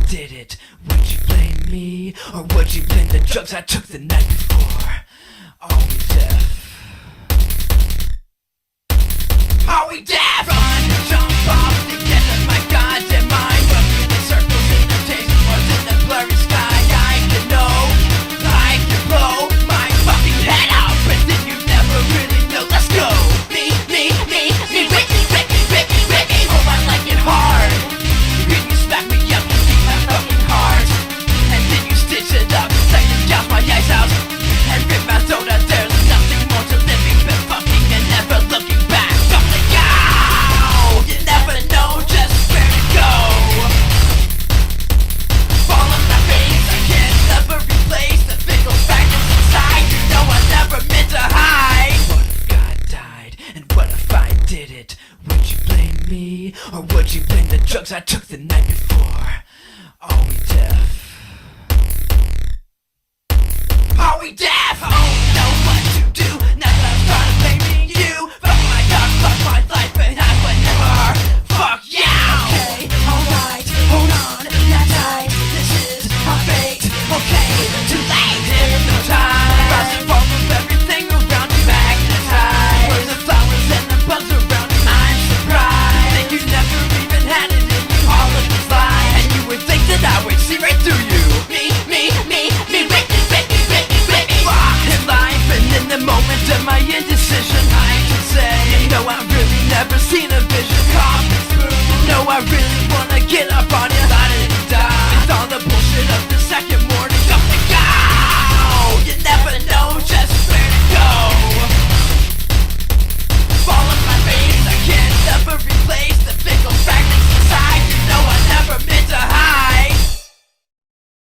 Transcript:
did it, would you blame me? Or would you blame the drugs I took the night before? Are we deaf? Are we deaf? Run, jump off the edge of my goddamn mind. Run through the circles in the taste wars in the blurry sky. I can know, I can blow my fucking head out, but then you never really know. Let's go! Me, Ricky, oh I like it hard. Then you smack me up and beat my fucking heart, and then you stitch it up, like you gouge my eyes out, and rip my throat out. There's nothing more to living but fucking and never looking back. Something go! You never know just where to go. Fall on my face, I can't never replace the fickle factors inside. You know I never meant to hide. What if God died, and what if I did it? Would you blame me, or would you blame the drugs I took the night before? Are we deaf? Are we deaf?